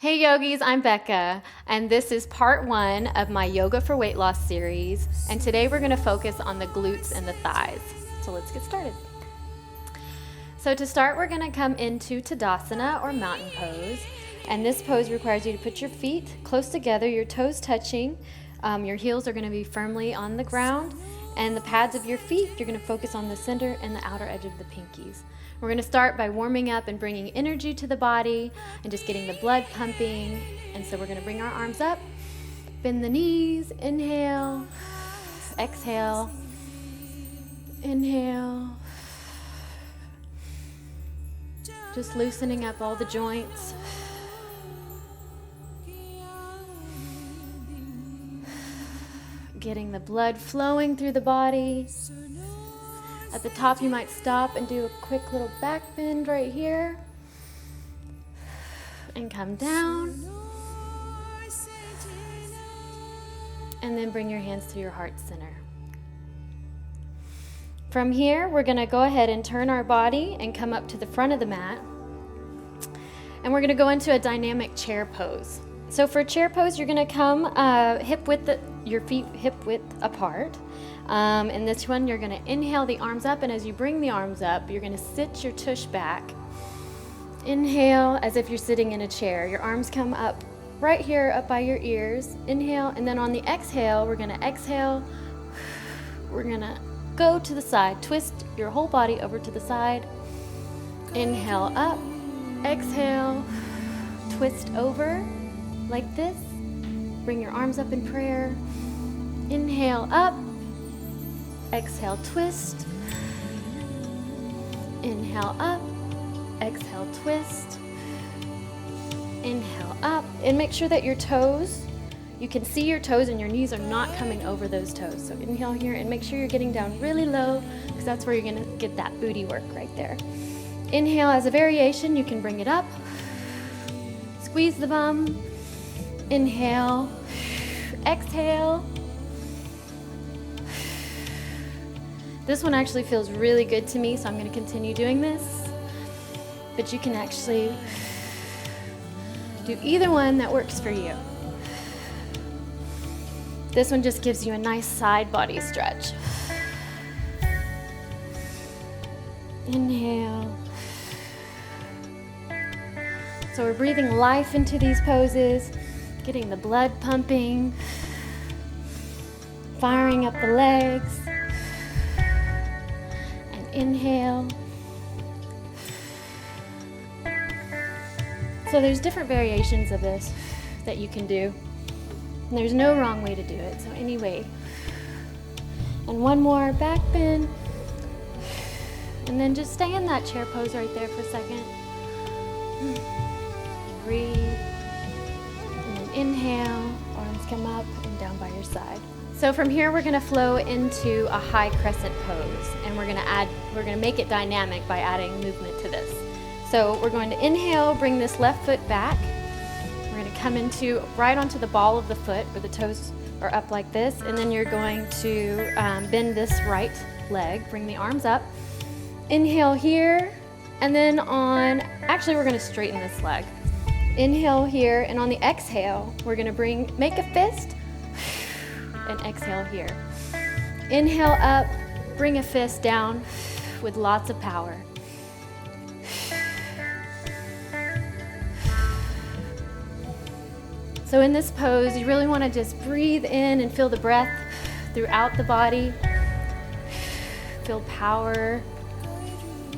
Hey yogis, I'm Becca, and this is part 1 of my Yoga for Weight Loss series. And today we're going to focus on the glutes and the thighs. So let's get started. So to start, we're going to come into Tadasana or mountain pose. And this pose requires you to put your feet close together, your toes touching. Your heels are going to be firmly on the ground. And the pads of your feet, you're going to focus on the center and the outer edge of the pinkies. We're going to start by warming up and bringing energy to the body and just getting the blood pumping. And so we're going to bring our arms up, bend the knees, inhale, exhale, inhale. Just loosening up all the joints. Getting the blood flowing through the body. At the top, you might stop and do a quick little back bend right here. And come down. And then bring your hands to your heart center. From here, we're going to go ahead and turn our body and come up to the front of the mat. And we're going to go into a dynamic chair pose. So for chair pose, you're going to come your feet hip width apart. In this one, you're going to inhale the arms up, and as you bring the arms up, you're going to sit your tush back. Inhale as if you're sitting in a chair. Your arms come up right here, up by your ears. Inhale, and then on the exhale, we're going to exhale. We're going to go to the side. Twist your whole body over to the side. Inhale up, exhale, twist over like this. Bring your arms up in prayer. Inhale up. Exhale, twist. Inhale up. Exhale, twist. Inhale up. And make sure that your toes, you can see your toes and your knees are not coming over those toes. So inhale here and make sure you're getting down really low because that's where you're going to get that booty work right there. Inhale as a variation, you can bring it up. Squeeze the bum. Inhale. Exhale. This one actually feels really good to me, so I'm going to continue doing this. But you can actually do either one that works for you. This one just gives you a nice side body stretch. Inhale. So we're breathing life into these poses, getting the blood pumping, firing up the legs. Inhale. So there's different variations of this that you can do. And there's no wrong way to do it, so anyway. And one more back bend. And then just stay in that chair pose right there for a second. Breathe. And then inhale, arms come up and down by your side. So from here, we're going to flow into a high crescent pose, and we're going to make it dynamic by adding movement to this. So we're going to inhale, bring this left foot back. We're going to come into right onto the ball of the foot where the toes are up like this, and then you're going to bend this right leg, bring the arms up. Inhale here, and then we're going to straighten this leg. Inhale here, and on the exhale, we're going to make a fist, and exhale here. Inhale up, bring a fist down with lots of power. So in this pose, you really want to just breathe in and feel the breath throughout the body. Feel power,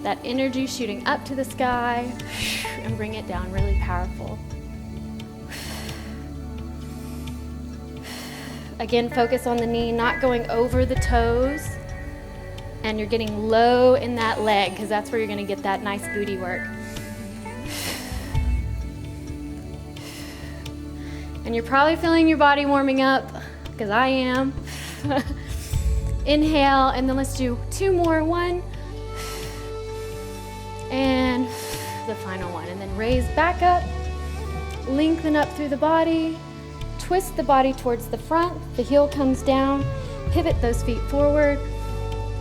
that energy shooting up to the sky, and bring it down really powerful. Again, focus on the knee, not going over the toes. And you're getting low in that leg because that's where you're going to get that nice booty work. And you're probably feeling your body warming up because I am. Inhale, and then let's do 2 more. 1. And the final one. And then raise back up, lengthen up through the body. Twist the body towards the front, the heel comes down, pivot those feet forward.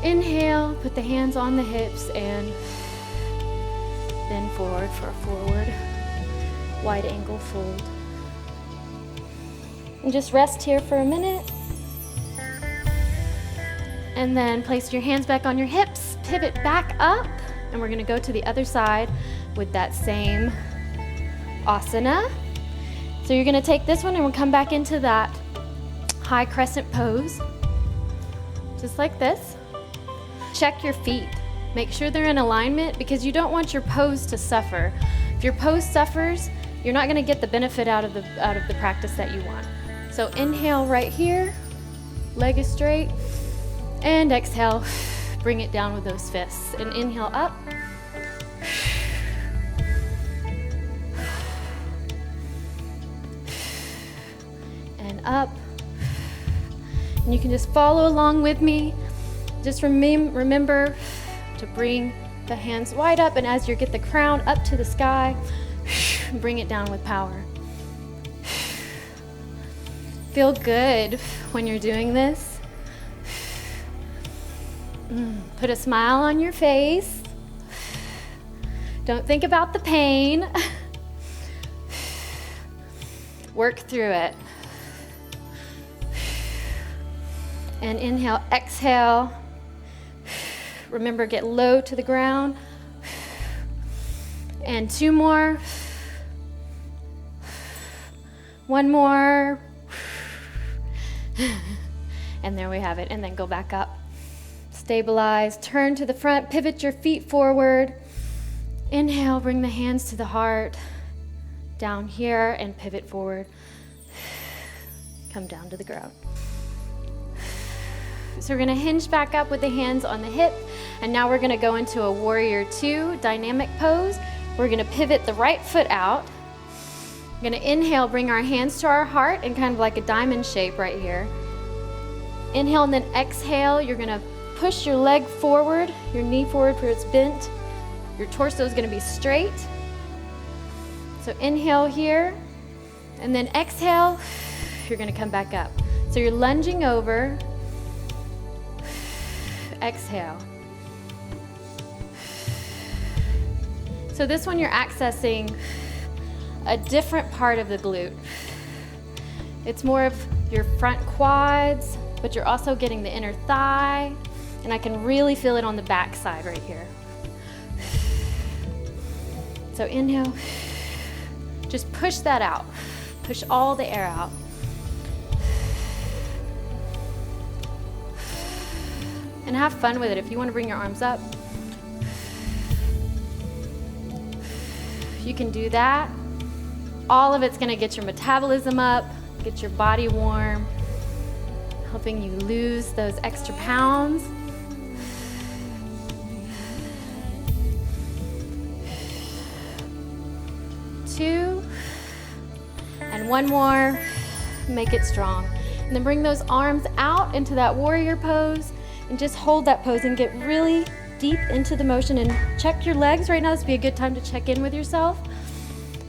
Inhale, put the hands on the hips and bend forward for a forward. wide angle fold. And just rest here for a minute. And then place your hands back on your hips, pivot back up, and we're gonna go to the other side with that same asana. So you're gonna take this one and we'll come back into that high crescent pose, just like this. Check your feet. Make sure they're in alignment because you don't want your pose to suffer. If your pose suffers, you're not gonna get the benefit out of the practice that you want. So inhale right here, leg is straight, and exhale, bring it down with those fists. And inhale up. And up. And you can just follow along with me. Just remember to bring the hands wide up, and as you get the crown up to the sky, bring it down with power. Feel good when you're doing this. Put a smile on your face. Don't think about the pain. Work through it. And inhale, exhale. Remember, get low to the ground. And 2 more. 1 more. And there we have it. And then go back up. Stabilize, turn to the front, pivot your feet forward. Inhale, bring the hands to the heart. Down here and pivot forward. Come down to the ground. So we're gonna hinge back up with the hands on the hip, and now we're gonna go into a warrior 2 dynamic pose. We're gonna pivot the right foot out. We're gonna inhale, bring our hands to our heart in kind of like a diamond shape right here. Inhale and then exhale, you're gonna push your leg forward, your knee forward where it's bent. Your torso is gonna be straight. So inhale here, and then exhale, you're gonna come back up. So you're lunging over. Exhale. So this one you're accessing a different part of the glute. It's more of your front quads, but you're also getting the inner thigh, and I can really feel it on the back side right here. So inhale, just push that out. Push all the air out. And have fun with it. If you want to bring your arms up, you can do that. All of it's going to get your metabolism up, get your body warm, helping you lose those extra pounds. Two, and 1 more. Make it strong. And then bring those arms out into that warrior pose. And just hold that pose and get really deep into the motion and check your legs. Right now, this would be a good time to check in with yourself.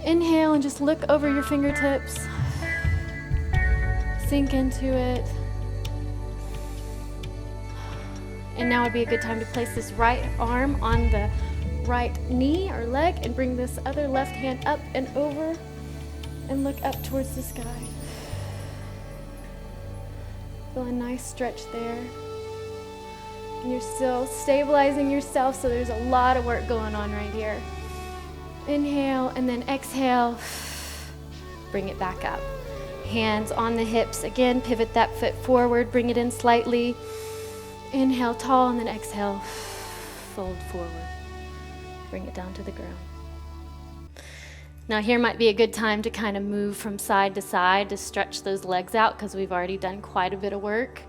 Inhale and just look over your fingertips. Sink into it. And now would be a good time to place this right arm on the right knee or leg and bring this other left hand up and over and look up towards the sky. Feel a nice stretch there. And you're still stabilizing yourself, so there's a lot of work going on right here. Inhale and then exhale. Bring it back up. Hands on the hips. Again, pivot that foot forward, bring it in slightly. Inhale tall and then exhale. Fold forward. Bring it down to the ground. Now here might be a good time to kind of move from side to side to stretch those legs out because we've already done quite a bit of work.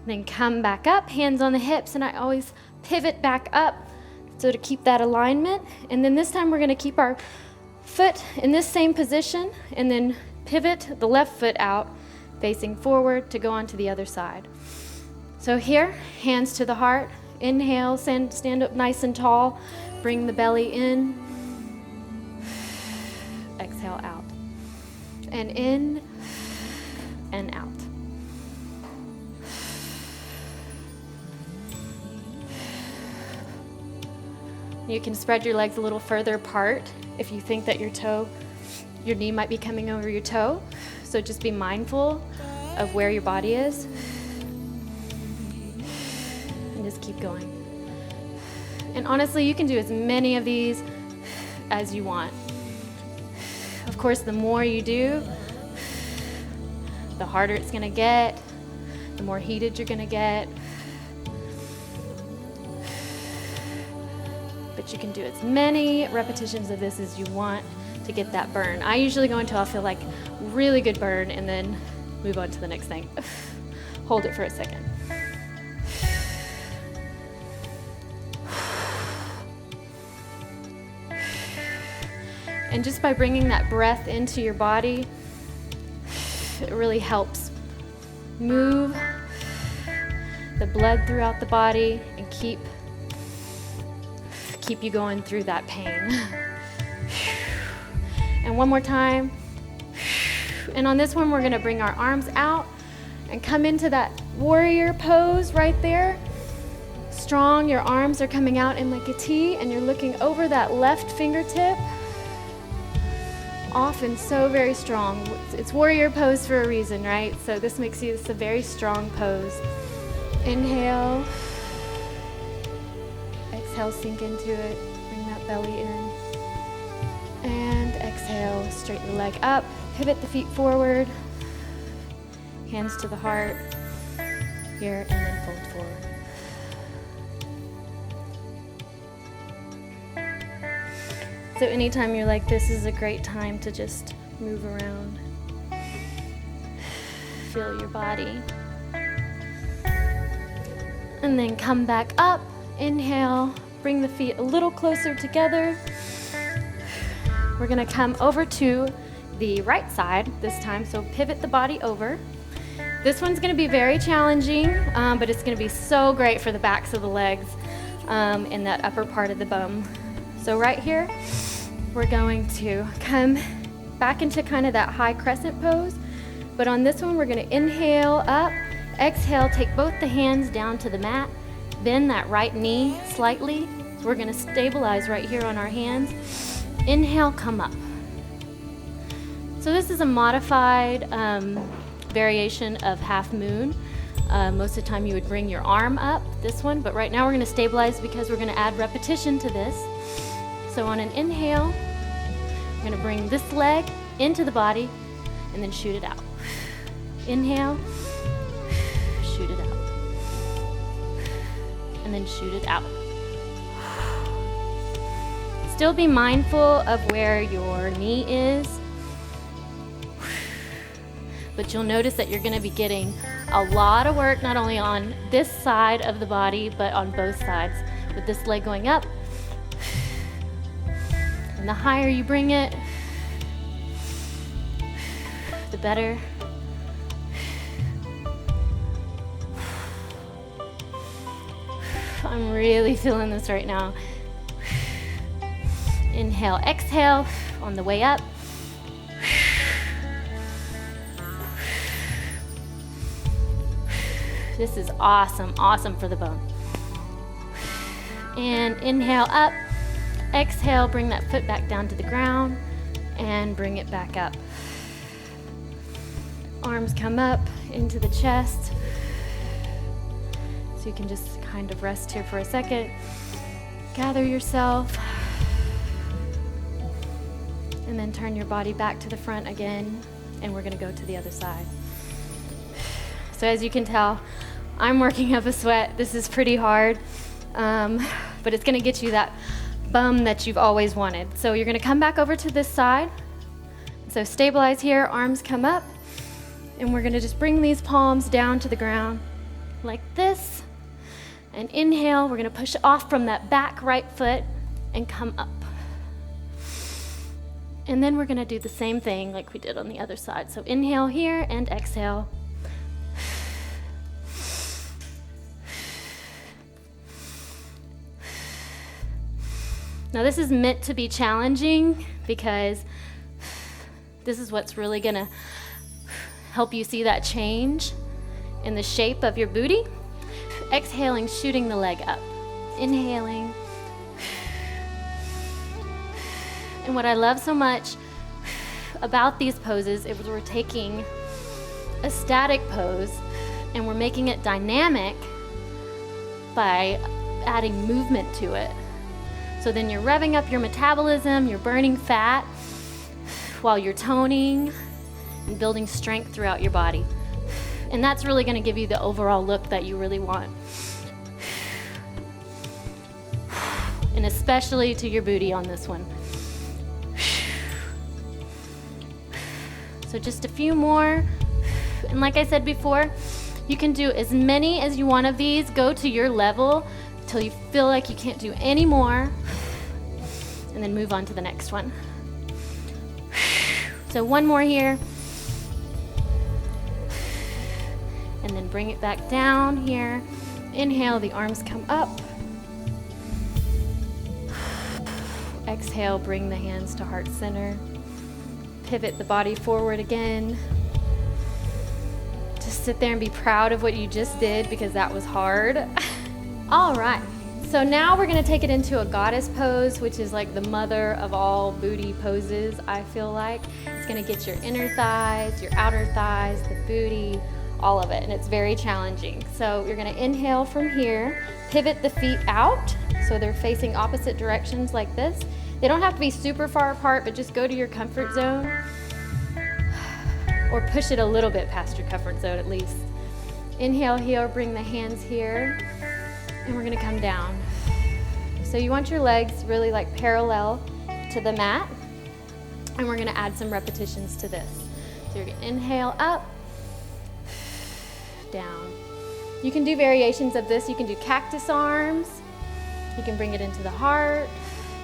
Then come back up, hands on the hips, and I always pivot back up so to keep that alignment. And then this time we're gonna keep our foot in this same position and then pivot the left foot out, facing forward to go on to the other side. So here, hands to the heart. Inhale, stand up nice and tall. Bring the belly in. Exhale out. And in and out. You can spread your legs a little further apart if you think that your knee might be coming over your toe. So just be mindful of where your body is. And just keep going. And honestly, you can do as many of these as you want. Of course, the more you do, the harder it's gonna get, the more heated you're gonna get. But you can do as many repetitions of this as you want to get that burn. I usually go until I feel like really good burn and then move on to the next thing. Hold it for a second. And just by bringing that breath into your body, it really helps move the blood throughout the body and keep you going through that pain. And one more time. And on this one, we're gonna bring our arms out and come into that warrior pose right there. Strong, your arms are coming out in like a T, and you're looking over that left fingertip. Often so very strong. It's warrior pose for a reason, right? So this makes this a very strong pose. Inhale. Exhale, sink into it. Bring that belly in. And exhale, straighten the leg up. Pivot the feet forward. Hands to the heart. Here, and then fold forward. So anytime you're like, this is a great time to just move around. Feel your body. And then come back up. Inhale, bring the feet a little closer together. We're gonna come over to the right side this time, so pivot the body over. This one's gonna be very challenging, but it's gonna be so great for the backs of the legs and that upper part of the bum. So right here, we're going to come back into kind of that high crescent pose, but on this one, we're gonna inhale up, exhale, take both the hands down to the mat, bend that right knee slightly. So we're gonna stabilize right here on our hands. Inhale, come up. So this is a modified variation of half moon. Most of the time you would bring your arm up, this one, but right now we're gonna stabilize because we're gonna add repetition to this. So on an inhale, we're gonna bring this leg into the body and then shoot it out. Inhale, shoot it out. And then shoot it out. Still be mindful of where your knee is. But you'll notice that you're gonna be getting a lot of work, not only on this side of the body, but on both sides. With this leg going up, and the higher you bring it, the better. I'm really feeling this right now. Inhale, exhale on the way up. This is awesome, awesome for the bone. And inhale up, exhale, bring that foot back down to the ground and bring it back up. Arms come up into the chest. So you can just kind of rest here for a second. Gather yourself. And then turn your body back to the front again. And we're gonna go to the other side. So as you can tell, I'm working up a sweat. This is pretty hard, but it's gonna get you that bum that you've always wanted. So you're gonna come back over to this side. So stabilize here, arms come up, and we're gonna just bring these palms down to the ground like this. And inhale, we're gonna push off from that back right foot and come up. And then we're gonna do the same thing like we did on the other side. So inhale here and exhale. Now this is meant to be challenging because this is what's really gonna help you see that change in the shape of your booty. Exhaling, shooting the leg up. Inhaling, And what I love so much about these poses is we're taking a static pose and we're making it dynamic by adding movement to it. So then you're revving up your metabolism, you're burning fat while you're toning and building strength throughout your body. And that's really going to give you the overall look that you really want. And especially to your booty on this one. So just a few more. And like I said before, you can do as many as you want of these. Go to your level till you feel like you can't do any more. And then move on to the next one. So one more here. And then bring it back down here. Inhale, the arms come up. Exhale, bring the hands to heart center. Pivot the body forward again. Just sit there and be proud of what you just did because that was hard. All right, so now we're gonna take it into a goddess pose, which is like the mother of all booty poses, I feel like. It's gonna get your inner thighs, your outer thighs, the booty, all of it, and it's very challenging. So you're gonna inhale from here, pivot the feet out, so they're facing opposite directions like this. They don't have to be super far apart, but just go to your comfort zone. Or push it a little bit past your comfort zone at least. Inhale here, bring the hands here, and we're gonna come down. So you want your legs really like parallel to the mat, and we're gonna add some repetitions to this. So you're gonna inhale up, down. You can do variations of this. You can do cactus arms. You can bring it into the heart.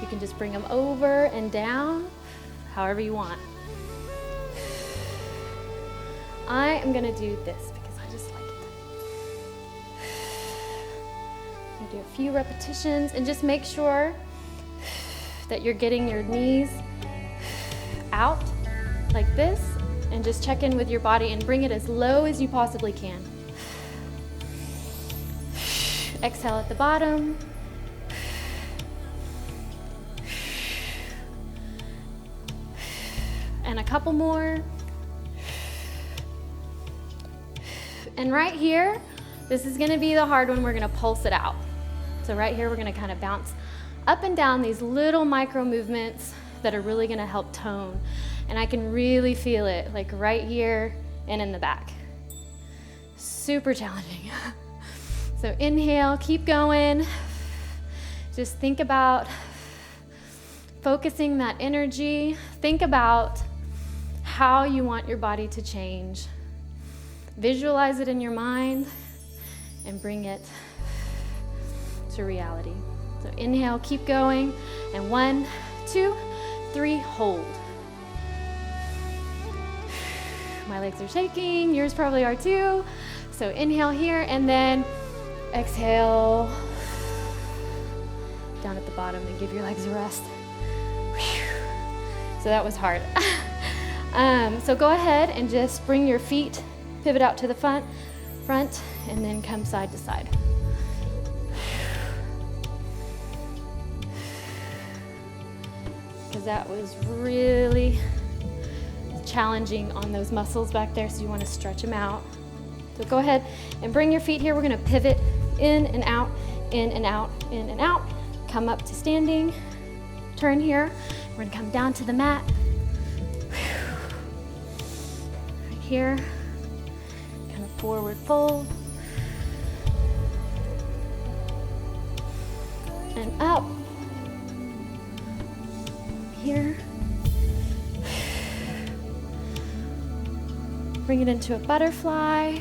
You can just bring them over and down, however you want. I am gonna do this because I just like it. I'm gonna do a few repetitions and just make sure that you're getting your knees out like this, and just check in with your body and bring it as low as you possibly can. Exhale at the bottom. And a couple more. And right here, this is gonna be the hard one. We're gonna pulse it out. So right here, we're gonna kind of bounce up and down these little micro movements that are really gonna help tone. And I can really feel it, like right here and in the back. Super challenging. So inhale, keep going. Just think about focusing that energy. Think about how you want your body to change. Visualize it in your mind and bring it to reality. So inhale, keep going, and 1, 2, 3, hold. My legs are shaking, yours probably are too. So inhale here, and then exhale down at the bottom and give your legs a rest. So that was hard. So go ahead and just bring your feet, pivot out to the front, and then come side to side. Because that was really challenging on those muscles back there, so you want to stretch them out. So go ahead and bring your feet here. We're going to pivot in and out, in and out, in and out. Come up to standing, turn here. We're going to come down to the mat. Right here, kind of forward fold. And up. Here. Bring it into a butterfly.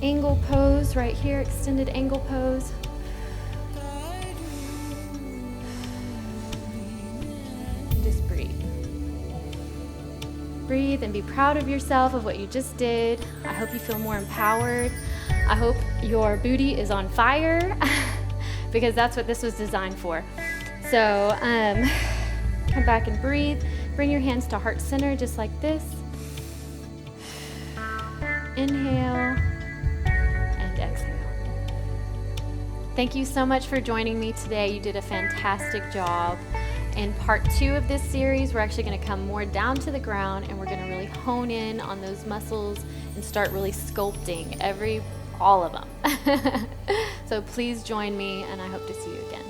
Angle pose right here, extended angle pose. And just breathe. Breathe and be proud of yourself, of what you just did. I hope you feel more empowered. I hope your booty is on fire because that's what this was designed for. So come back and breathe. Bring your hands to heart center just like this. Inhale and exhale. Thank you so much for joining me today. You did a fantastic job. In part 2 of this series, we're actually going to come more down to the ground and we're going to really hone in on those muscles and start really sculpting all of them. So please join me, and I hope to see you again.